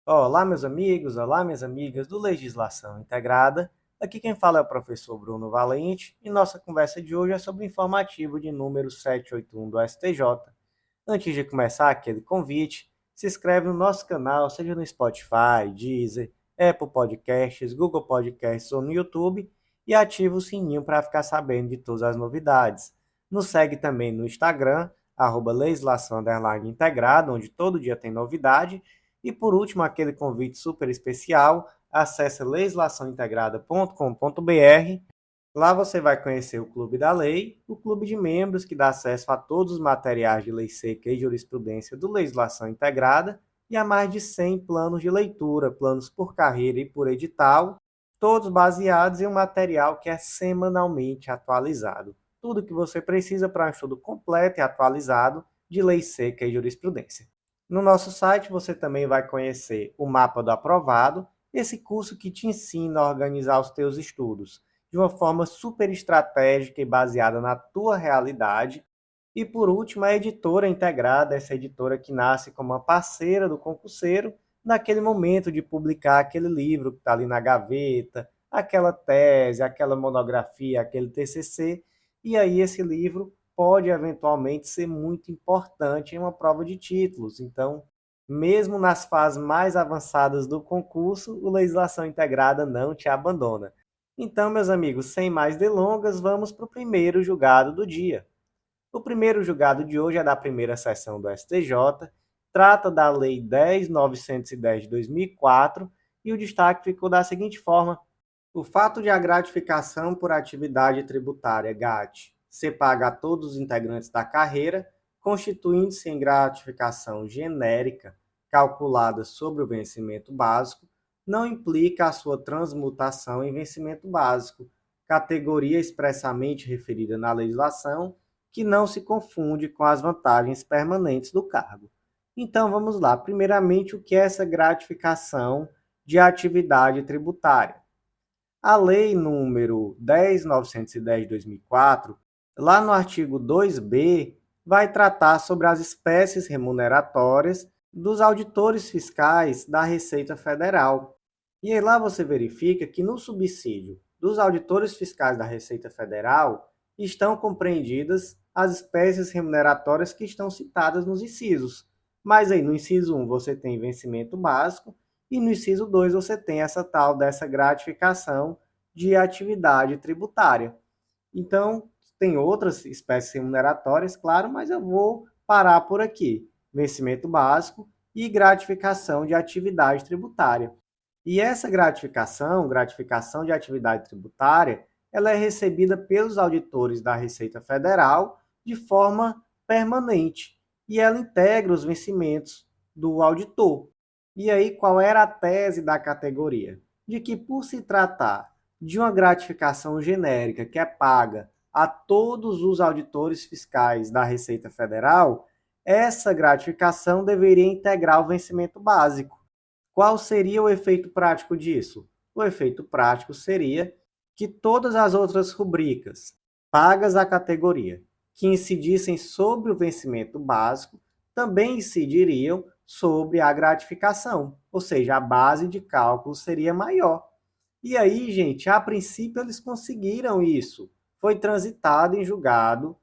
Olá, meus amigos, olá, minhas amigas do Legislação Integrada. Aqui quem fala é o professor Bruno Valente e nossa conversa de hoje é sobre o informativo de número 781 do STJ. Antes de começar aquele convite, se inscreve no nosso canal, seja no Spotify, Deezer, Apple Podcasts, Google Podcasts ou no YouTube e ativa o sininho para ficar sabendo de todas as novidades. Nos segue também no Instagram, @legislação_integrada, onde todo dia tem novidade. E por último, aquele convite super especial, acesse legislaçãointegrada.com.br. Lá você vai conhecer o Clube da Lei, o clube de membros que dá acesso a todos os materiais de lei seca e jurisprudência do Legislação Integrada e a mais de 100 planos de leitura, planos por carreira e por edital, todos baseados em um material que é semanalmente atualizado. Tudo que você precisa para um estudo completo e atualizado de lei seca e jurisprudência. No nosso site você também vai conhecer o Mapa do Aprovado, esse curso que te ensina a organizar os teus estudos de uma forma super estratégica e baseada na tua realidade. E por último, a editora integrada, essa editora que nasce como uma parceira do concurseiro, naquele momento de publicar aquele livro que está ali na gaveta, aquela tese, aquela monografia, aquele TCC, e aí esse livro pode eventualmente ser muito importante em uma prova de títulos. Então, mesmo nas fases mais avançadas do concurso, o Legislação Integrada não te abandona. Então, meus amigos, sem mais delongas, vamos para o primeiro julgado do dia. O primeiro julgado de hoje é da primeira sessão do STJ, trata da Lei 10.910 de 2004 e o destaque ficou da seguinte forma: o fato de a gratificação por atividade tributária GAT ser paga a todos os integrantes da carreira, constituindo-se em gratificação genérica calculada sobre o vencimento básico, não implica a sua transmutação em vencimento básico, categoria expressamente referida na legislação, que não se confunde com as vantagens permanentes do cargo. Então vamos lá. Primeiramente, o que é essa gratificação de atividade tributária? A lei número 10.910 de 2004, lá no artigo 2b, vai tratar sobre as espécies remuneratórias dos auditores fiscais da Receita Federal. E aí lá você verifica que no subsídio dos auditores fiscais da Receita Federal estão compreendidas as espécies remuneratórias que estão citadas nos incisos. Mas aí no inciso 1 você tem vencimento básico e no inciso 2 você tem essa tal dessa gratificação de atividade tributária. Então, tem outras espécies remuneratórias, claro, mas eu vou parar por aqui. Vencimento básico e gratificação de atividade tributária. E essa gratificação de atividade tributária, ela é recebida pelos auditores da Receita Federal de forma permanente e ela integra os vencimentos do auditor. E aí, qual era a tese da categoria? De que, por se tratar de uma gratificação genérica que é paga a todos os auditores fiscais da Receita Federal, essa gratificação deveria integrar o vencimento básico. Qual seria o efeito prático disso? O efeito prático seria que todas as outras rubricas pagas à categoria que incidissem sobre o vencimento básico também incidiriam sobre a gratificação, ou seja, a base de cálculo seria maior. E aí, gente, a princípio eles conseguiram isso. Foi transitado em julgado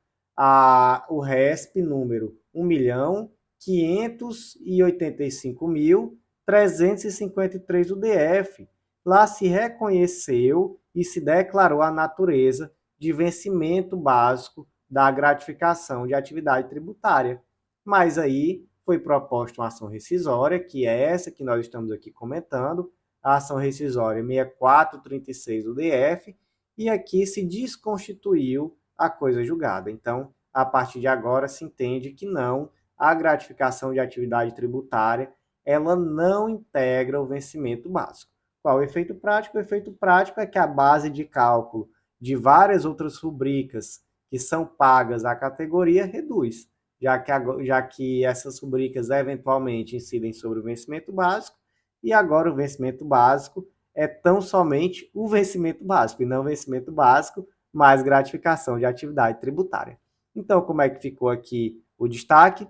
o RESP número 1.585.353 do DF. Lá se reconheceu e se declarou a natureza de vencimento básico da gratificação de atividade tributária. Mas aí foi proposta uma ação rescisória, que é essa que nós estamos aqui comentando, a ação rescisória 6436 do DF, e aqui se desconstituiu a coisa julgada. Então, a partir de agora se entende que não, a gratificação de atividade tributária, ela não integra o vencimento básico. Qual o efeito prático? O efeito prático é que a base de cálculo de várias outras rubricas que são pagas à categoria reduz, já que essas rubricas eventualmente incidem sobre o vencimento básico, e agora o vencimento básico é tão somente o vencimento básico, e não o vencimento básico mais gratificação de atividade tributária. Então, como é que ficou aqui o destaque?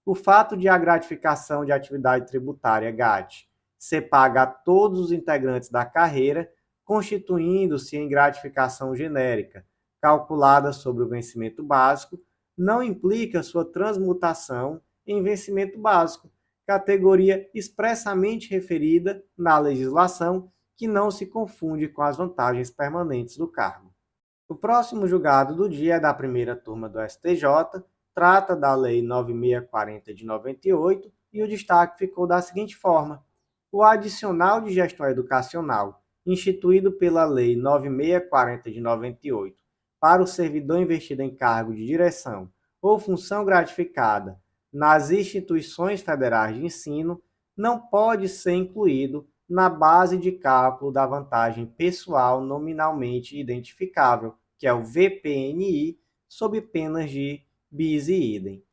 O fato de a gratificação de atividade tributária, GAT, ser paga a todos os integrantes da carreira, constituindo-se em gratificação genérica, calculada sobre o vencimento básico, não implica sua transmutação em vencimento básico, categoria expressamente referida na legislação que não se confunde com as vantagens permanentes do cargo. O próximo julgado do dia é da primeira turma do STJ, trata da Lei 9640 de 98 e o destaque ficou da seguinte forma: o adicional de gestão educacional, instituído pela Lei 9640 de 98, para o servidor investido em cargo de direção ou função gratificada nas instituições federais de ensino, não pode ser incluído na base de cálculo da vantagem pessoal nominalmente identificável, que é o VPNI, sob penas de bis e idem.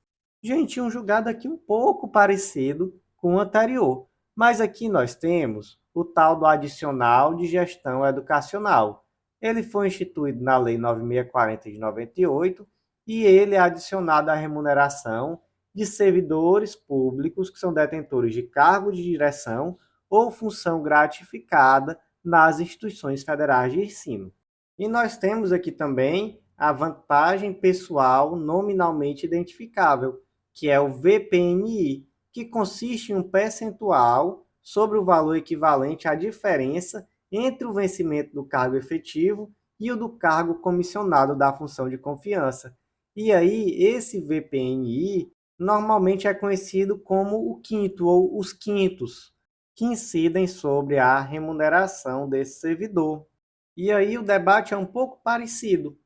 Gente, um julgado aqui um pouco parecido com o anterior, mas aqui nós temos o tal do adicional de gestão educacional. Ele foi instituído na Lei 9640 de 98 e ele é adicionado à remuneração de servidores públicos que são detentores de cargo de direção ou função gratificada nas instituições federais de ensino. E nós temos aqui também a vantagem pessoal nominalmente identificável, que é o VPNI, que consiste em um percentual sobre o valor equivalente à diferença entre o vencimento do cargo efetivo e o do cargo comissionado da função de confiança. E aí, esse VPNI normalmente é conhecido como o quinto ou os quintos, que incidem sobre a remuneração desse servidor. E aí o debate é um pouco parecido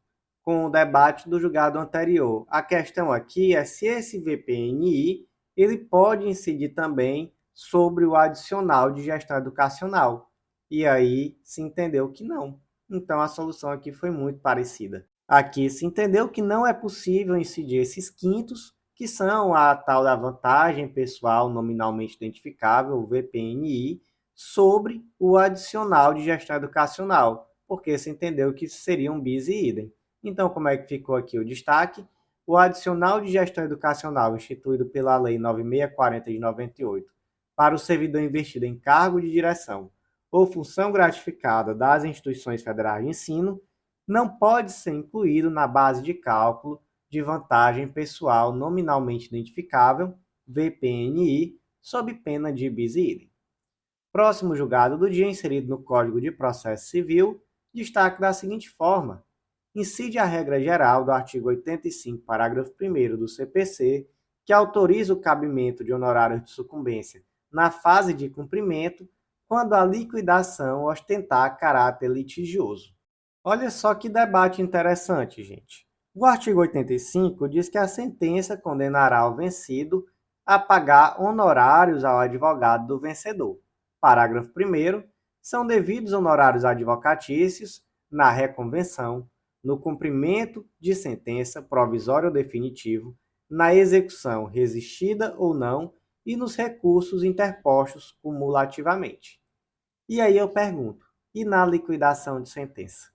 com o debate do julgado anterior. A questão aqui é se esse VPNI ele pode incidir também sobre o adicional de gestão educacional. E aí se entendeu que não. Então a solução aqui foi muito parecida. Aqui se entendeu que não é possível incidir esses quintos, que são a tal da vantagem pessoal nominalmente identificável, o VPNI, sobre o adicional de gestão educacional, porque se entendeu que seria um bis e idem. Então, como é que ficou aqui o destaque? O adicional de gestão educacional instituído pela Lei 9640 de 98 para o servidor investido em cargo de direção ou função gratificada das instituições federais de ensino não pode ser incluído na base de cálculo de vantagem pessoal nominalmente identificável, VPNI, sob pena de bis e idem. Próximo julgado do dia inserido no Código de Processo Civil, destaque da seguinte forma: incide a regra geral do artigo 85, parágrafo 1º do CPC, que autoriza o cabimento de honorários de sucumbência na fase de cumprimento, quando a liquidação ostentar caráter litigioso. Olha só que debate interessante, gente. O artigo 85 diz que a sentença condenará o vencido a pagar honorários ao advogado do vencedor. Parágrafo 1º, são devidos honorários advocatícios na reconvenção, no cumprimento de sentença provisória ou definitivo, na execução resistida ou não e nos recursos interpostos cumulativamente. E aí eu pergunto, e na liquidação de sentença?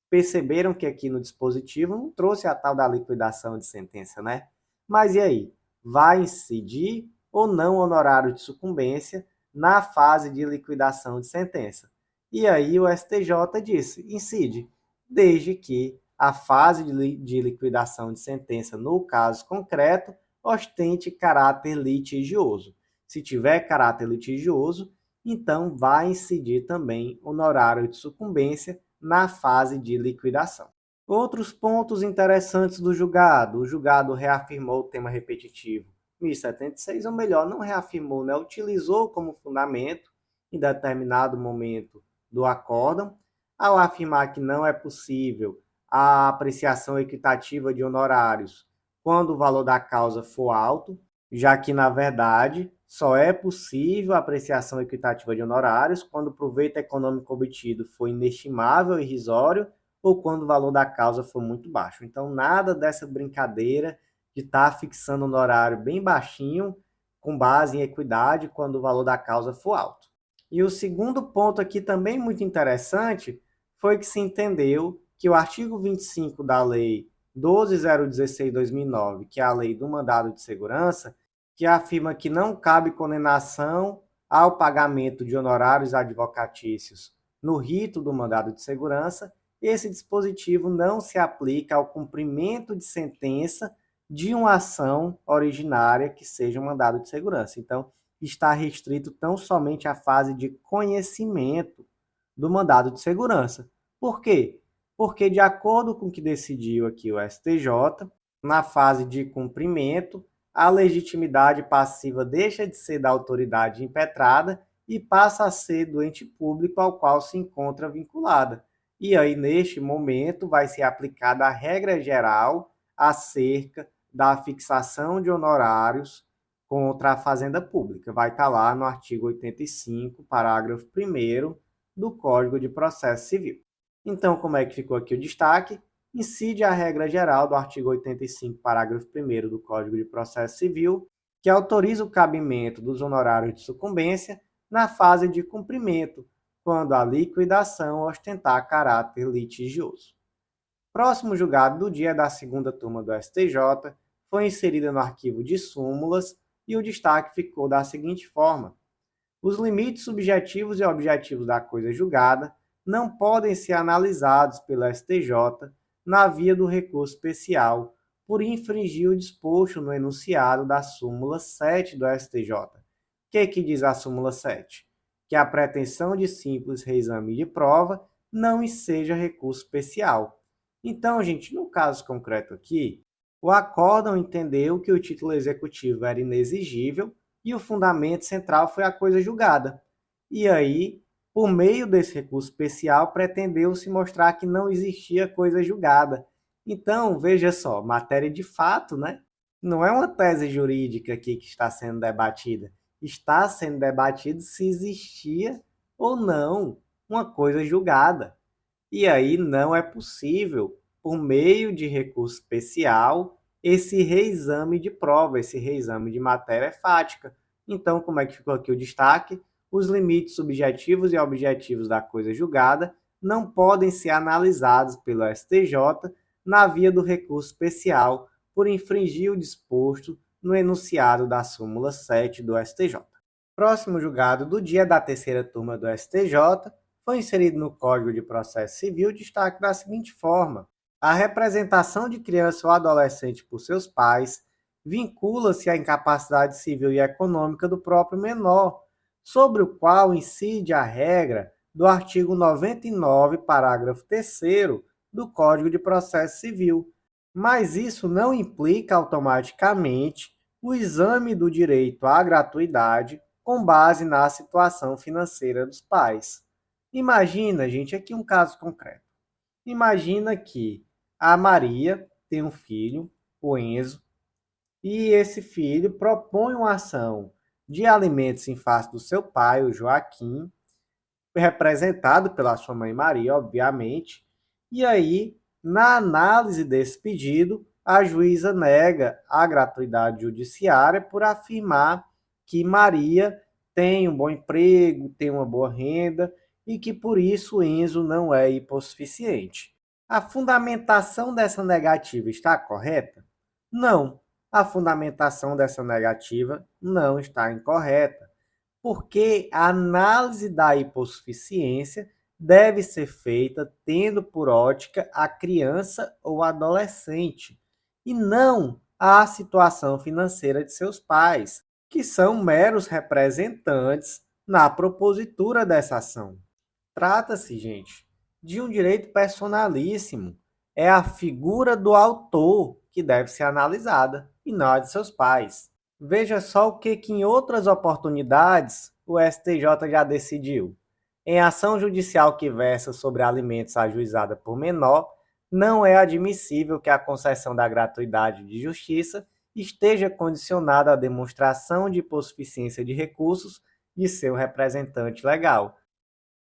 Perceberam que aqui no dispositivo não trouxe a tal da liquidação de sentença, né? Mas e aí? Vai incidir ou não honorário de sucumbência na fase de liquidação de sentença? E aí o STJ disse, incide, desde que a fase de liquidação de sentença, no caso concreto, ostente caráter litigioso. Se tiver caráter litigioso, então vai incidir também honorário de sucumbência na fase de liquidação. Outros pontos interessantes do julgado. O julgado reafirmou o tema repetitivo 1076, ou melhor, não reafirmou, né? Utilizou como fundamento em determinado momento do acórdão, ao afirmar que não é possível a apreciação equitativa de honorários quando o valor da causa for alto, já que, na verdade, só é possível a apreciação equitativa de honorários quando o proveito econômico obtido for inestimável e irrisório ou quando o valor da causa for muito baixo. Então, nada dessa brincadeira de estar fixando um honorário bem baixinho com base em equidade quando o valor da causa for alto. E o segundo ponto aqui também muito interessante foi que se entendeu que o artigo 25 da Lei 12.016/2009, que é a Lei do Mandado de Segurança, que afirma que não cabe condenação ao pagamento de honorários advocatícios no rito do mandado de segurança, esse dispositivo não se aplica ao cumprimento de sentença de uma ação originária que seja um mandado de segurança. Então, está restrito tão somente à fase de conhecimento do mandado de segurança. Por quê? Porque, de acordo com o que decidiu aqui o STJ, na fase de cumprimento, a legitimidade passiva deixa de ser da autoridade impetrada e passa a ser do ente público ao qual se encontra vinculada. E aí, neste momento, vai ser aplicada a regra geral acerca da fixação de honorários contra a Fazenda Pública. Vai estar lá no artigo 85, parágrafo 1º do Código de Processo Civil. Então, como é que ficou aqui o destaque? Incide a regra geral do artigo 85, parágrafo 1º do Código de Processo Civil, que autoriza o cabimento dos honorários de sucumbência na fase de cumprimento, quando a liquidação ostentar caráter litigioso. Próximo julgado do dia da segunda turma do STJ foi inserida no arquivo de súmulas e o destaque ficou da seguinte forma: os limites subjetivos e objetivos da coisa julgada não podem ser analisados pelo STJ na via do recurso especial por infringir o disposto no enunciado da súmula 7 do STJ. O que diz a súmula 7? Que a pretensão de simples reexame de prova não enseja recurso especial. Então, gente, no caso concreto aqui, o acórdão entendeu que o título executivo era inexigível e o fundamento central foi a coisa julgada. E aí, por meio desse recurso especial, pretendeu-se mostrar que não existia coisa julgada. Então, veja só, matéria de fato, né? Não é uma tese jurídica aqui que está sendo debatida. Está sendo debatido se existia ou não uma coisa julgada. E aí não é possível, por meio de recurso especial, esse reexame de prova, esse reexame de matéria fática. Então, como é que ficou aqui o destaque? Os limites subjetivos e objetivos da coisa julgada não podem ser analisados pelo STJ na via do recurso especial por infringir o disposto no enunciado da súmula 7 do STJ. Próximo julgado do dia da terceira turma do STJ foi inserido no Código de Processo Civil destaque da seguinte forma: a representação de criança ou adolescente por seus pais vincula-se à incapacidade civil e econômica do próprio menor, sobre o qual incide a regra do artigo 99, parágrafo 3º do Código de Processo Civil. Mas isso não implica automaticamente o exame do direito à gratuidade com base na situação financeira dos pais. Imagina, gente, aqui um caso concreto. Imagina que a Maria tem um filho, o Enzo, e esse filho propõe uma ação de alimentos em face do seu pai, o Joaquim, representado pela sua mãe Maria, obviamente, e aí, na análise desse pedido, a juíza nega a gratuidade judiciária por afirmar que Maria tem um bom emprego, tem uma boa renda e que por isso Enzo não é hipossuficiente. A fundamentação dessa negativa está correta? Não. A fundamentação dessa negativa não está incorreta, porque a análise da hipossuficiência deve ser feita tendo por ótica a criança ou adolescente, e não a situação financeira de seus pais, que são meros representantes na propositura dessa ação. Trata-se, gente, de um direito personalíssimo. É a figura do autor que deve ser analisada, e não a de seus pais. Veja só o que em outras oportunidades o STJ já decidiu. Em ação judicial que versa sobre alimentos ajuizada por menor, não é admissível que a concessão da gratuidade de justiça esteja condicionada à demonstração de hipossuficiência de recursos de seu representante legal.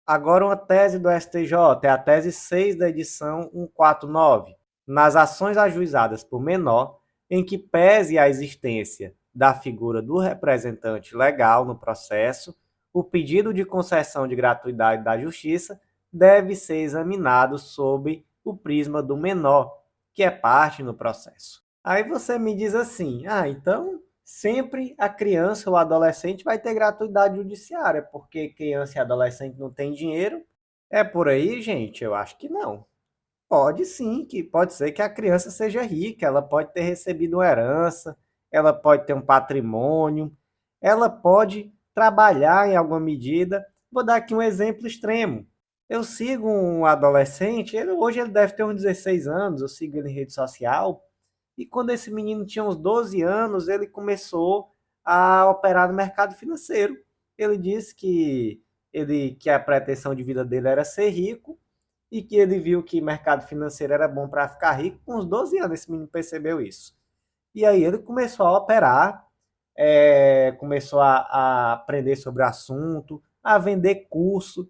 Agora uma tese do STJ, é a tese 6 da edição 149. Nas ações ajuizadas por menor, em que pese a existência da figura do representante legal no processo, o pedido de concessão de gratuidade da Justiça deve ser examinado sob o prisma do menor, que é parte no processo. Aí você me diz assim, então, sempre a criança ou adolescente vai ter gratuidade judiciária, porque criança e adolescente não tem dinheiro. É por aí, gente? Eu acho que não. Pode sim, que pode ser que a criança seja rica, ela pode ter recebido uma herança, ela pode ter um patrimônio, ela pode trabalhar em alguma medida. Vou dar aqui um exemplo extremo. Eu sigo um adolescente, hoje ele deve ter uns 16 anos, eu sigo ele em rede social, e quando esse menino tinha uns 12 anos, ele começou a operar no mercado financeiro. Ele disse que a pretensão de vida dele era ser rico, e que ele viu que mercado financeiro era bom para ficar rico. Com uns 12 anos esse menino percebeu isso. E aí ele começou a operar, começou a aprender sobre o assunto, a vender curso.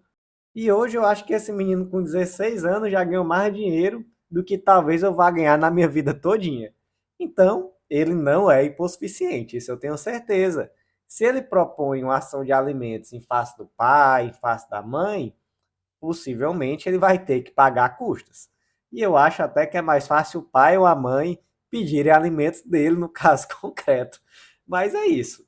E hoje eu acho que esse menino com 16 anos já ganhou mais dinheiro do que talvez eu vá ganhar na minha vida todinha. Então, ele não é hipossuficiente, isso eu tenho certeza. Se ele propõe uma ação de alimentos em face do pai, em face da mãe, possivelmente ele vai ter que pagar custas. E eu acho até que é mais fácil o pai ou a mãe pedirem alimentos dele, no caso concreto. Mas é isso,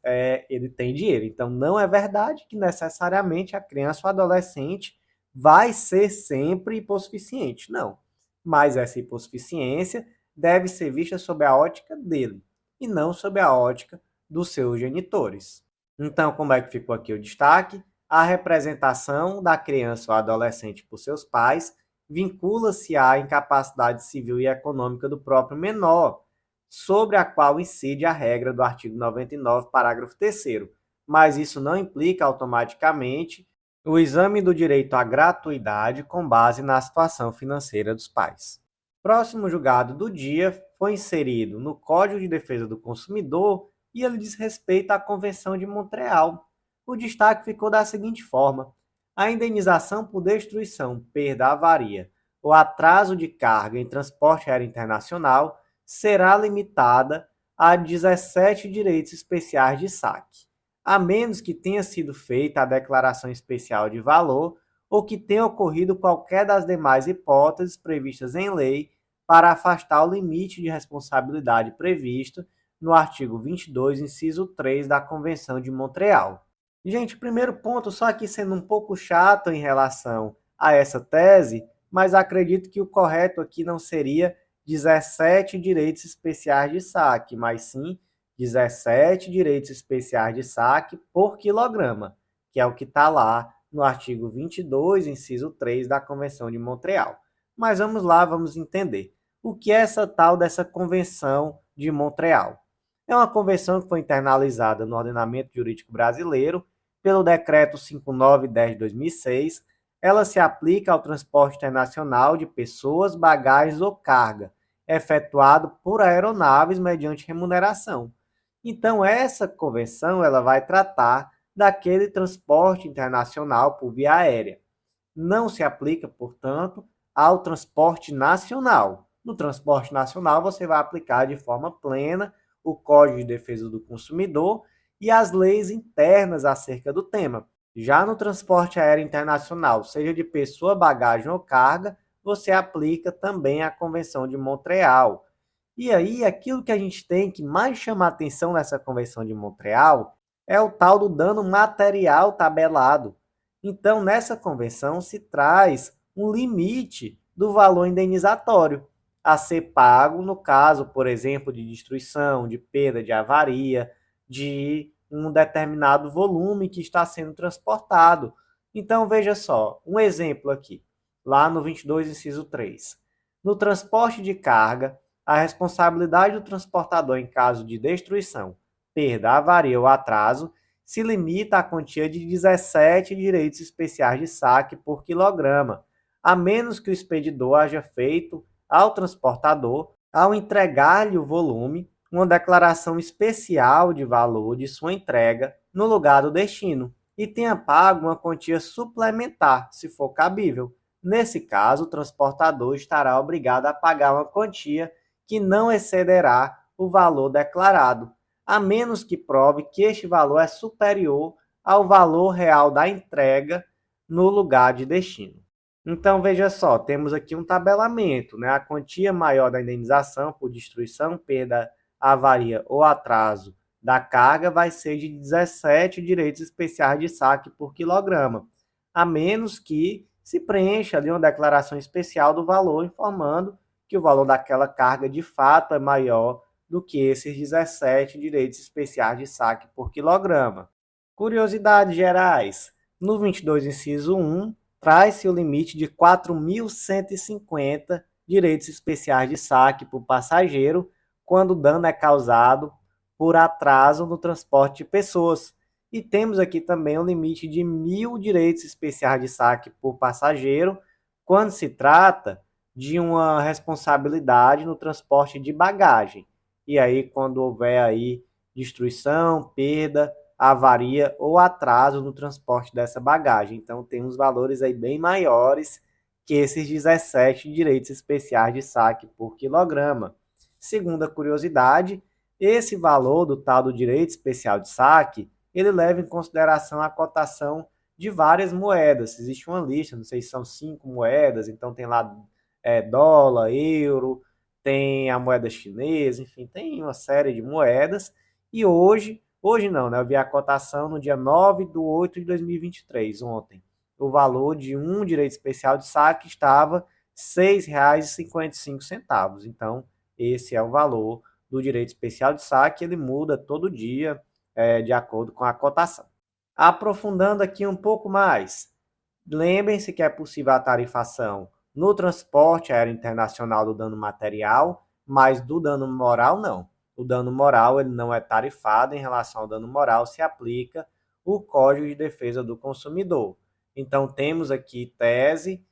ele tem dinheiro. Então não é verdade que necessariamente a criança ou adolescente vai ser sempre hipossuficiente. Não. Mas essa hipossuficiência deve ser vista sob a ótica dele e não sob a ótica dos seus genitores. Então, como é que ficou aqui o destaque? A representação da criança ou adolescente por seus pais vincula-se à incapacidade civil e econômica do próprio menor, sobre a qual incide a regra do artigo 99, parágrafo 3º, mas isso não implica automaticamente o exame do direito à gratuidade com base na situação financeira dos pais. Próximo julgado do dia foi inserido no Código de Defesa do Consumidor e ele diz respeito à Convenção de Montreal. O destaque ficou da seguinte forma: a indenização por destruição, perda, avaria ou atraso de carga em transporte aéreo internacional será limitada a 17 direitos especiais de saque, a menos que tenha sido feita a declaração especial de valor ou que tenha ocorrido qualquer das demais hipóteses previstas em lei para afastar o limite de responsabilidade previsto no artigo 22, inciso 3 da Convenção de Montreal. Gente, primeiro ponto, só aqui sendo um pouco chato em relação a essa tese, mas acredito que o correto aqui não seria 17 direitos especiais de saque, mas sim 17 direitos especiais de saque por quilograma, que é o que está lá no artigo 22, inciso 3 da Convenção de Montreal. Mas vamos lá, vamos entender. O que é essa tal dessa Convenção de Montreal? É uma convenção que foi internalizada no ordenamento jurídico brasileiro pelo Decreto 5910 de 2006. Ela se aplica ao transporte internacional de pessoas, bagagens ou carga, efetuado por aeronaves mediante remuneração. Então, essa convenção ela vai tratar daquele transporte internacional por via aérea. Não se aplica, portanto, ao transporte nacional. No transporte nacional, você vai aplicar de forma plena o Código de Defesa do Consumidor e as leis internas acerca do tema. Já no transporte aéreo internacional, seja de pessoa, bagagem ou carga, você aplica também a Convenção de Montreal. E aí, aquilo que a gente tem que mais chamar atenção nessa Convenção de Montreal é o tal do dano material tabelado. Então, nessa convenção se traz um limite do valor indenizatório a ser pago no caso, por exemplo, de destruição, de perda, de avaria, de um determinado volume que está sendo transportado. Então, veja só, um exemplo aqui, lá no 22, inciso 3. No transporte de carga, a responsabilidade do transportador em caso de destruição, perda, avaria ou atraso se limita à quantia de 17 direitos especiais de saque por quilograma, a menos que o expedidor haja feito ao transportador, ao entregar-lhe o volume, uma declaração especial de valor de sua entrega no lugar do destino e tenha pago uma quantia suplementar, se for cabível. Nesse caso, o transportador estará obrigado a pagar uma quantia que não excederá o valor declarado, a menos que prove que este valor é superior ao valor real da entrega no lugar de destino. Então, veja só, temos aqui um tabelamento, né? A quantia maior da indenização por destruição, perda, avaria ou atraso da carga vai ser de 17 direitos especiais de saque por quilograma, a menos que se preencha ali uma declaração especial do valor informando que o valor daquela carga de fato é maior do que esses 17 direitos especiais de saque por quilograma. Curiosidades gerais. No 22, inciso 1, traz-se o limite de 4.150 direitos especiais de saque por passageiro quando o dano é causado por atraso no transporte de pessoas. E temos aqui também o limite de 1.000 direitos especiais de saque por passageiro quando se trata de uma responsabilidade no transporte de bagagem. E aí, quando houver aí destruição, perda, avaria ou atraso no transporte dessa bagagem. Então, tem uns valores aí bem maiores que esses 17 direitos especiais de saque por quilograma. Segunda curiosidade, esse valor do tal do direito especial de saque, ele leva em consideração a cotação de várias moedas. Existe uma lista, não sei se são 5 moedas, então tem lá dólar, euro, tem a moeda chinesa, enfim, tem uma série de moedas. E hoje não, né? Eu vi a cotação no dia 9/8/2023, ontem. O valor de um direito especial de saque estava R$ 6,55. Então, esse é o valor do direito especial de saque, ele muda todo dia de acordo com a cotação. Aprofundando aqui um pouco mais, lembrem-se que é possível a tarifação no transporte aéreo internacional do dano material, mas do dano moral não. O dano moral ele não é tarifado, em relação ao dano moral se aplica o Código de Defesa do Consumidor. Então temos aqui tese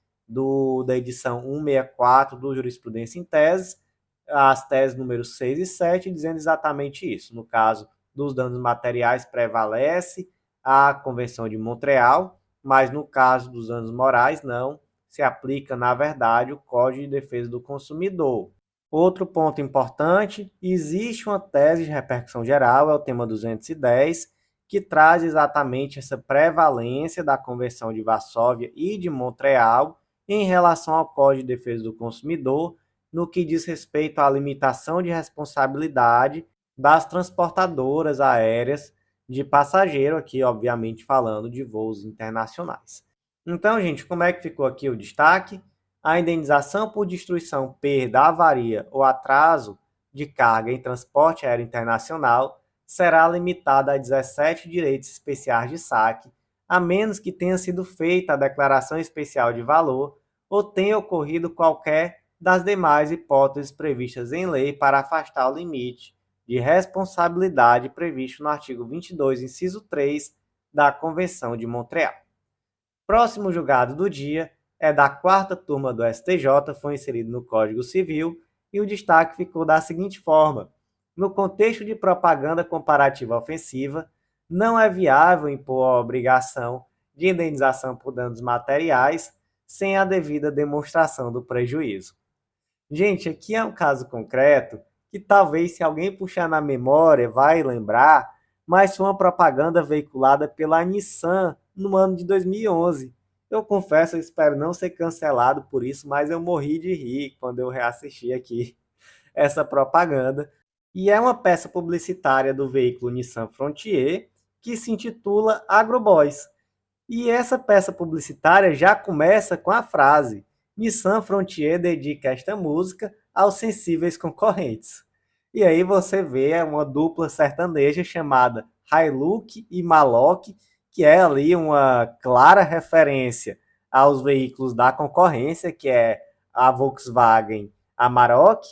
da edição 164 do Jurisprudência em Teses, as teses números 6 e 7, dizendo exatamente isso. No caso dos danos materiais prevalece a Convenção de Montreal, mas no caso dos danos morais não, se aplica, na verdade, o Código de Defesa do Consumidor. Outro ponto importante, existe uma tese de repercussão geral, é o tema 210, que traz exatamente essa prevalência da Convenção de Varsóvia e de Montreal em relação ao Código de Defesa do Consumidor, no que diz respeito à limitação de responsabilidade das transportadoras aéreas de passageiro, aqui obviamente falando de voos internacionais. Então, gente, como é que ficou aqui o destaque? A indenização por destruição, perda, avaria ou atraso de carga em transporte aéreo internacional será limitada a 17 direitos especiais de saque, a menos que tenha sido feita a declaração especial de valor ou tenha ocorrido qualquer das demais hipóteses previstas em lei para afastar o limite de responsabilidade previsto no artigo 22, inciso 3 da Convenção de Montreal. Próximo julgado do dia é da quarta turma do STJ, foi inserido no Código Civil, e o destaque ficou da seguinte forma: no contexto de propaganda comparativa ofensiva, não é viável impor a obrigação de indenização por danos materiais sem a devida demonstração do prejuízo. Gente, aqui é um caso concreto que talvez, se alguém puxar na memória, vai lembrar, mas foi uma propaganda veiculada pela Nissan no ano de 2011. Eu confesso, eu espero não ser cancelado por isso, mas eu morri de rir quando eu reassisti aqui essa propaganda. E é uma peça publicitária do veículo Nissan Frontier que se intitula Agroboys. E essa peça publicitária já começa com a frase: Nissan Frontier dedica esta música aos sensíveis concorrentes. E aí você vê uma dupla sertaneja chamada Hilux e Maloc, que é ali uma clara referência aos veículos da concorrência, que é a Volkswagen Amarok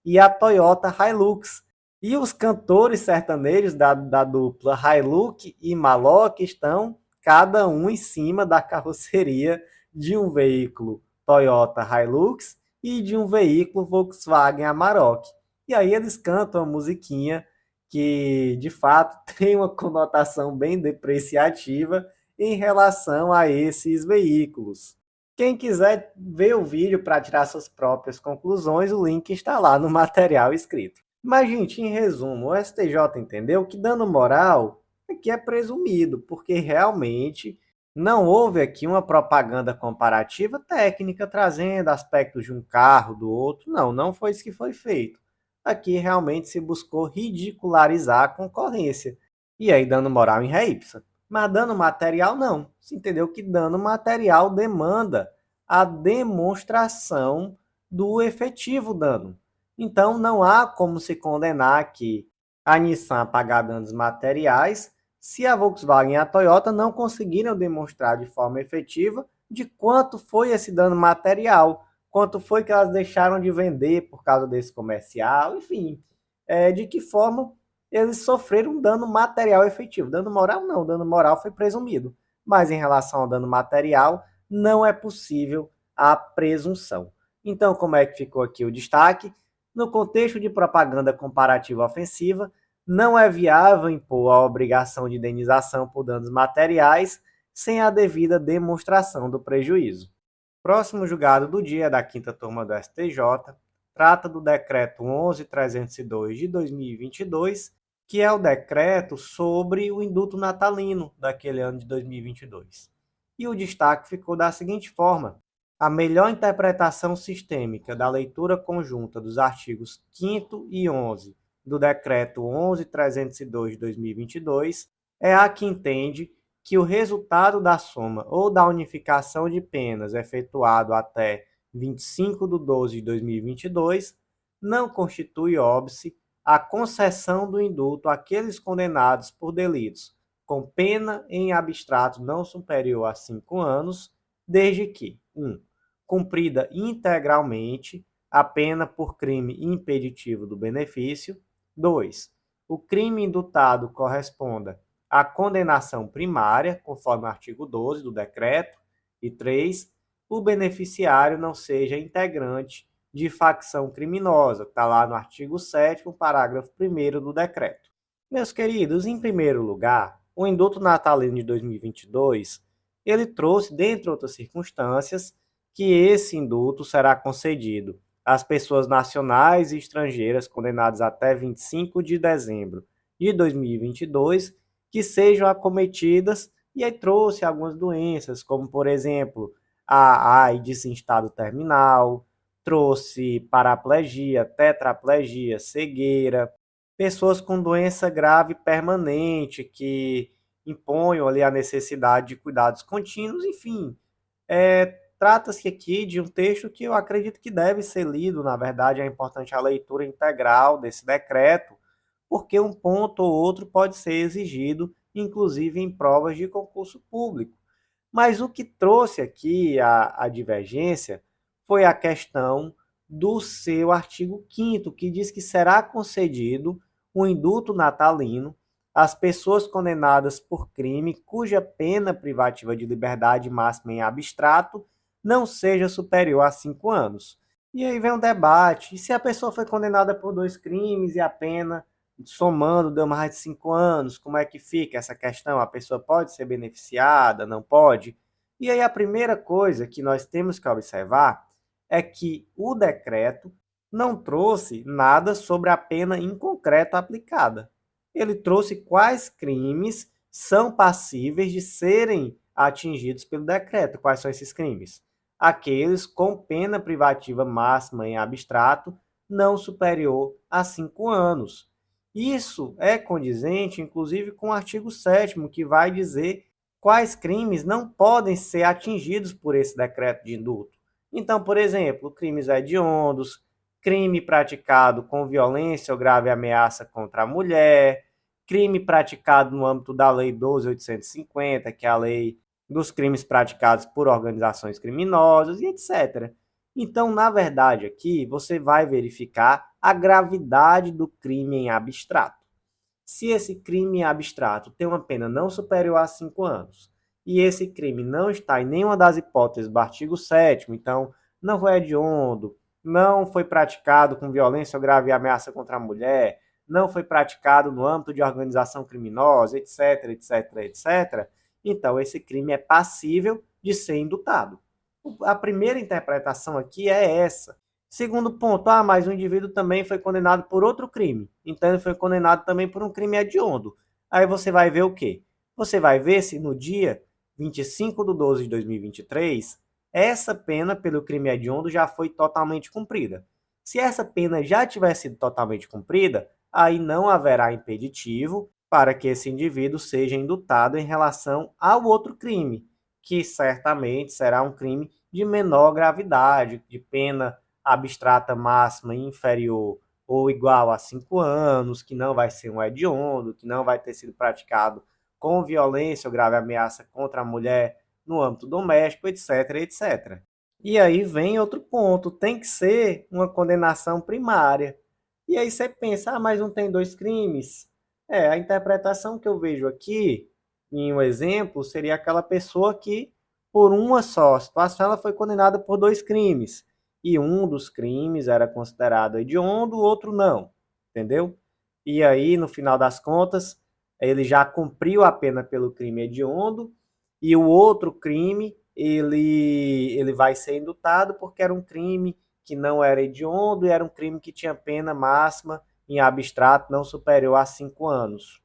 e a Toyota Hilux. E os cantores sertanejos da dupla Hilux e Maloc estão cada um em cima da carroceria de um veículo Toyota Hilux e de um veículo Volkswagen Amarok. E aí eles cantam a musiquinha que, de fato, tem uma conotação bem depreciativa em relação a esses veículos. Quem quiser ver o vídeo para tirar suas próprias conclusões, o link está lá no material escrito. Mas, gente, em resumo, o STJ entendeu que dano moral aqui é presumido, porque realmente não houve aqui uma propaganda comparativa técnica trazendo aspectos de um carro, do outro. Não foi isso que foi feito. aqui realmente se buscou ridicularizar a concorrência. E aí dano moral em ré ipsa. Mas dano material não. Se entendeu que dano material demanda a demonstração do efetivo dano. Então não há como se condenar aqui a Nissan a pagar danos materiais se a Volkswagen e a Toyota não conseguiram demonstrar de forma efetiva de quanto foi esse dano material, quanto foi que elas deixaram de vender por causa desse comercial, enfim, de que forma eles sofreram um dano material efetivo. Dano moral não, dano moral foi presumido, mas em relação ao dano material não é possível a presunção. Então, como é que ficou aqui o destaque? No contexto de propaganda comparativa ofensiva, não é viável impor a obrigação de indenização por danos materiais sem a devida demonstração do prejuízo. Próximo julgado do dia da quinta turma do STJ trata do decreto 11.302 de 2022, que é o decreto sobre o indulto natalino daquele ano de 2022. E o destaque ficou da seguinte forma: a melhor interpretação sistêmica da leitura conjunta dos artigos 5º e 11 do decreto 11.302 de 2022 é a que entende que o resultado da soma ou da unificação de penas efetuado até 25 de 12 de 2022 não constitui óbice a concessão do indulto àqueles condenados por delitos com pena em abstrato não superior a 5 anos, desde que 1. Cumprida integralmente a pena por crime impeditivo do benefício. 2. O crime indultado corresponda à condenação primária, conforme o artigo 12 do decreto. E 3. O beneficiário não seja integrante de facção criminosa, que está lá no artigo 7º, parágrafo 1º do decreto. Meus queridos, em primeiro lugar, o indulto natalino de 2022, ele trouxe, dentre outras circunstâncias, que esse indulto será concedido às pessoas nacionais e estrangeiras condenadas até 25 de dezembro de 2022, que sejam acometidas, e aí trouxe algumas doenças, como, por exemplo, a AIDS em estado terminal, trouxe paraplegia, tetraplegia, cegueira, pessoas com doença grave permanente, que imponham ali a necessidade de cuidados contínuos, enfim. Trata-se aqui de um texto que eu acredito que deve ser lido, na verdade é importante a leitura integral desse decreto, porque um ponto ou outro pode ser exigido, inclusive em provas de concurso público. Mas o que trouxe aqui a divergência foi a questão do seu artigo 5º, que diz que será concedido o indulto natalino às pessoas condenadas por crime cuja pena privativa de liberdade máxima em abstrato não seja superior a 5 anos. E aí vem um debate: e se a pessoa foi condenada por 2 crimes e a pena somando deu mais de 5 anos, como é que fica essa questão? A pessoa pode ser beneficiada, não pode? E aí a primeira coisa que nós temos que observar é que o decreto não trouxe nada sobre a pena em concreto aplicada. Ele trouxe quais crimes são passíveis de serem atingidos pelo decreto. Quais são esses crimes? Aqueles com pena privativa máxima em abstrato não superior a 5 anos. Isso é condizente, inclusive, com o artigo 7º, que vai dizer quais crimes não podem ser atingidos por esse decreto de indulto. Então, por exemplo, crimes hediondos, crime praticado com violência ou grave ameaça contra a mulher, crime praticado no âmbito da Lei 12.850, que é a lei dos crimes praticados por organizações criminosas, e etc. Então, na verdade, aqui você vai verificar a gravidade do crime em abstrato. Se esse crime em abstrato tem uma pena não superior a 5 anos, e esse crime não está em nenhuma das hipóteses do artigo 7º, então não foi hediondo, não foi praticado com violência ou grave ameaça contra a mulher, não foi praticado no âmbito de organização criminosa, etc, etc, etc, então esse crime é passível de ser indultado. A primeira interpretação aqui é essa. Segundo ponto, mas o indivíduo também foi condenado por outro crime. Então ele foi condenado também por um crime hediondo. Aí você vai ver o quê? Você vai ver se no dia 25 de 12 de 2023, essa pena pelo crime hediondo já foi totalmente cumprida. Se essa pena já tiver sido totalmente cumprida, aí não haverá impeditivo para que esse indivíduo seja indultado em relação ao outro crime, que certamente será um crime de menor gravidade, de pena abstrata máxima inferior ou igual a 5 anos, que não vai ser um hediondo, que não vai ter sido praticado com violência ou grave ameaça contra a mulher no âmbito doméstico, etc, etc. E aí vem outro ponto, tem que ser uma condenação primária. E aí você pensa, mas não tem dois crimes? A interpretação que eu vejo aqui, em um exemplo, seria aquela pessoa que, por uma só situação, ela foi condenada por dois crimes. E um dos crimes era considerado hediondo, o outro não. Entendeu? E aí, no final das contas, ele já cumpriu a pena pelo crime hediondo, e o outro crime ele vai ser indultado porque era um crime que não era hediondo e era um crime que tinha pena máxima em abstrato não superior a 5 anos.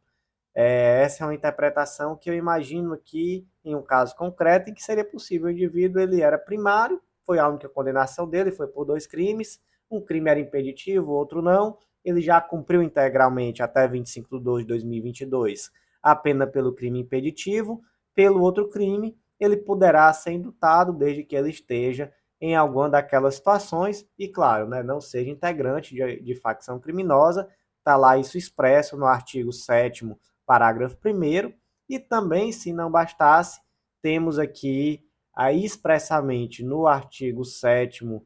Essa é uma interpretação que eu imagino aqui em um caso concreto em que seria possível. O indivíduo ele era primário, foi a única condenação dele, foi por dois crimes, um crime era impeditivo, outro não, ele já cumpriu integralmente até 25 de 2 de 2022 a pena pelo crime impeditivo, pelo outro crime ele poderá ser indultado desde que ele esteja em alguma daquelas situações e, claro, né, não seja integrante de facção criminosa. Está lá isso expresso no artigo 7º, parágrafo 1º, e também, se não bastasse, temos aqui aí expressamente no artigo 7º,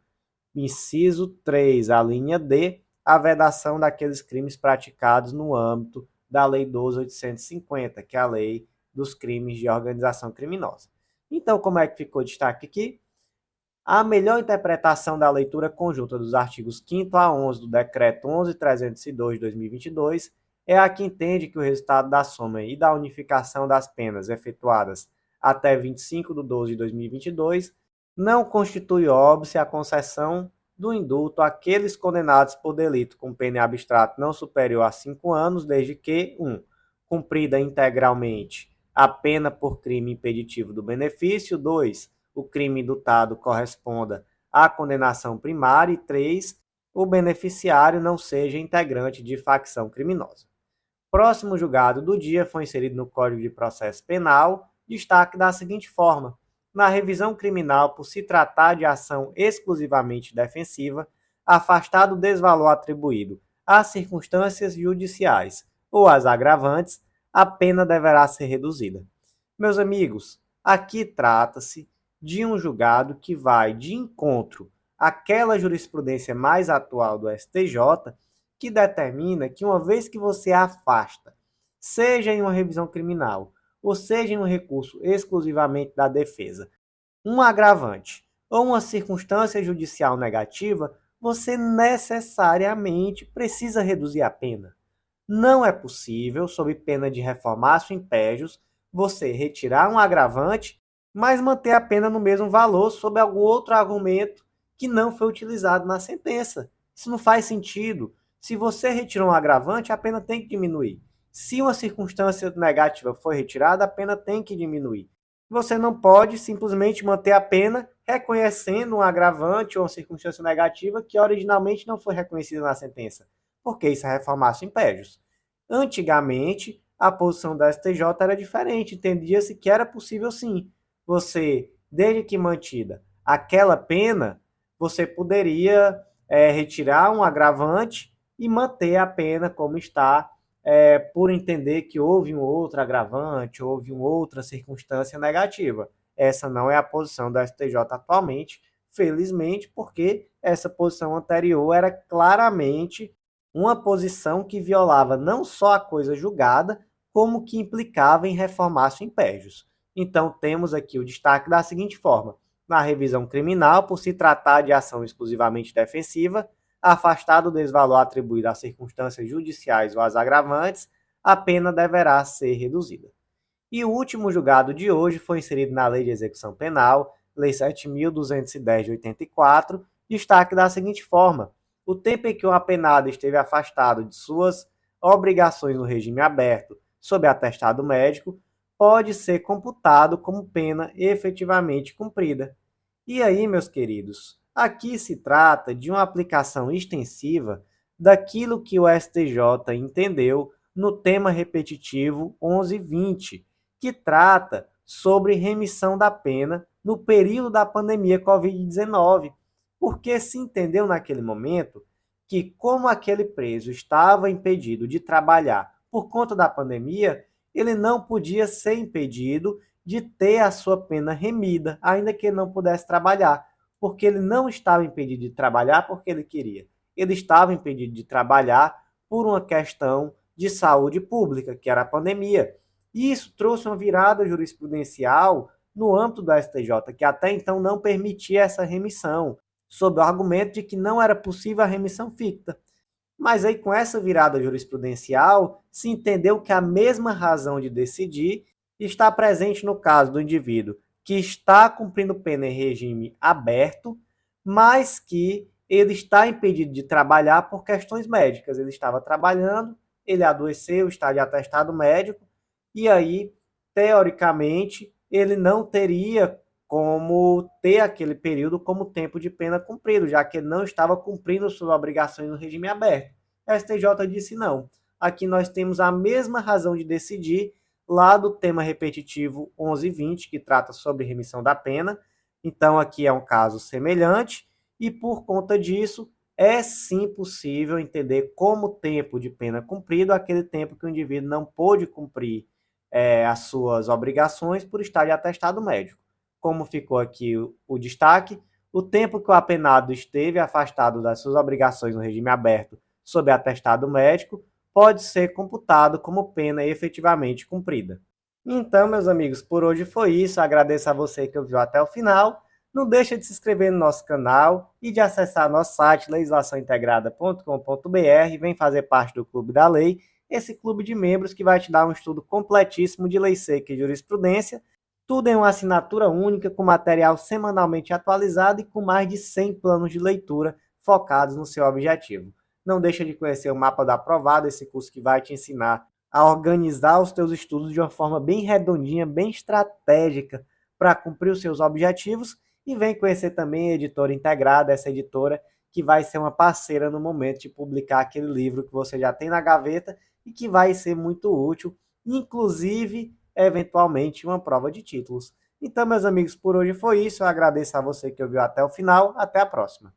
inciso 3, a linha D, a vedação daqueles crimes praticados no âmbito da Lei 12.850, que é a lei dos crimes de organização criminosa. Então, como é que ficou o destaque aqui? A melhor interpretação da leitura conjunta dos artigos 5º a 11 do Decreto 11.302 de 2022 é a que entende que o resultado da soma e da unificação das penas efetuadas até 25 de 12 de 2022 não constitui óbice a concessão do indulto àqueles condenados por delito com pena em abstrato não superior a 5 anos, desde que 1. Cumprida integralmente a pena por crime impeditivo do benefício, 2. O crime indultado corresponda à condenação primária, e 3. O beneficiário não seja integrante de facção criminosa. Próximo julgado do dia foi inserido no Código de Processo Penal, destaque da seguinte forma: na revisão criminal, por se tratar de ação exclusivamente defensiva, afastado o desvalor atribuído às circunstâncias judiciais ou às agravantes, a pena deverá ser reduzida. Meus amigos, aqui trata-se de um julgado que vai de encontro àquela jurisprudência mais atual do STJ, que determina que uma vez que você afasta, seja em uma revisão criminal, ou seja em um recurso exclusivamente da defesa, um agravante ou uma circunstância judicial negativa, você necessariamente precisa reduzir a pena. Não é possível, sob pena de reformácio impégios, você retirar um agravante, mas manter a pena no mesmo valor sob algum outro argumento que não foi utilizado na sentença. Isso não faz sentido. Se você retirou um agravante, a pena tem que diminuir. Se uma circunstância negativa foi retirada, a pena tem que diminuir. Você não pode simplesmente manter a pena reconhecendo um agravante ou uma circunstância negativa que originalmente não foi reconhecida na sentença, porque isso é reformácio impégios. Antigamente, a posição da STJ era diferente, entendia-se que era possível sim. Você, desde que mantida aquela pena, você poderia retirar um agravante e manter a pena como está, por entender que houve um outro agravante, houve uma outra circunstância negativa. Essa não é a posição da STJ atualmente, felizmente, porque essa posição anterior era claramente uma posição que violava não só a coisa julgada, como que implicava em reformácio impégios. Então, temos aqui o destaque da seguinte forma: na revisão criminal, por se tratar de ação exclusivamente defensiva, afastado o desvalor atribuído às circunstâncias judiciais ou às agravantes, a pena deverá ser reduzida. E o último julgado de hoje foi inserido na Lei de Execução Penal, Lei 7.210 de 84, destaque da seguinte forma: o tempo em que o apenado esteve afastado de suas obrigações no regime aberto sob atestado médico pode ser computado como pena efetivamente cumprida. E aí, meus queridos, Aqui se trata de uma aplicação extensiva daquilo que o STJ entendeu no tema repetitivo 1120, que trata sobre remissão da pena no período da pandemia Covid-19, porque se entendeu naquele momento que, como aquele preso estava impedido de trabalhar por conta da pandemia, ele não podia ser impedido de ter a sua pena remida, ainda que ele não pudesse trabalhar, porque ele não estava impedido de trabalhar porque ele queria. Ele estava impedido de trabalhar por uma questão de saúde pública, que era a pandemia. E isso trouxe uma virada jurisprudencial no âmbito do STJ, que até então não permitia essa remissão, sob o argumento de que não era possível a remissão ficta. Mas aí, com essa virada jurisprudencial, se entendeu que a mesma razão de decidir está presente no caso do indivíduo que está cumprindo pena em regime aberto, mas que ele está impedido de trabalhar por questões médicas. Ele estava trabalhando, ele adoeceu, está de atestado médico, e aí, teoricamente, ele não teria como ter aquele período como tempo de pena cumprido, já que ele não estava cumprindo suas obrigações no regime aberto. A STJ disse não. Aqui nós temos a mesma razão de decidir lá do tema repetitivo 1120, que trata sobre remissão da pena. Então aqui é um caso semelhante e por conta disso é sim possível entender como tempo de pena cumprido aquele tempo que o indivíduo não pôde cumprir as suas obrigações por estar de atestado médico. Como ficou aqui o destaque, o tempo que o apenado esteve afastado das suas obrigações no regime aberto sob atestado médico pode ser computado como pena efetivamente cumprida. Então, meus amigos, por hoje foi isso. Agradeço a você que ouviu até o final. Não deixa de se inscrever no nosso canal e de acessar nosso site legislaçãointegrada.com.br. Vem fazer parte do Clube da Lei, esse clube de membros que vai te dar um estudo completíssimo de lei seca e jurisprudência, tudo em uma assinatura única, com material semanalmente atualizado e com mais de 100 planos de leitura focados no seu objetivo. Não deixa de conhecer o Mapa do Aprovado, esse curso que vai te ensinar a organizar os teus estudos de uma forma bem redondinha, bem estratégica para cumprir os seus objetivos. E vem conhecer também a Editora Integrada, essa editora que vai ser uma parceira no momento de publicar aquele livro que você já tem na gaveta e que vai ser muito útil, inclusive, eventualmente, uma prova de títulos. Então, meus amigos, por hoje foi isso. Eu agradeço a você que ouviu até o final. Até a próxima.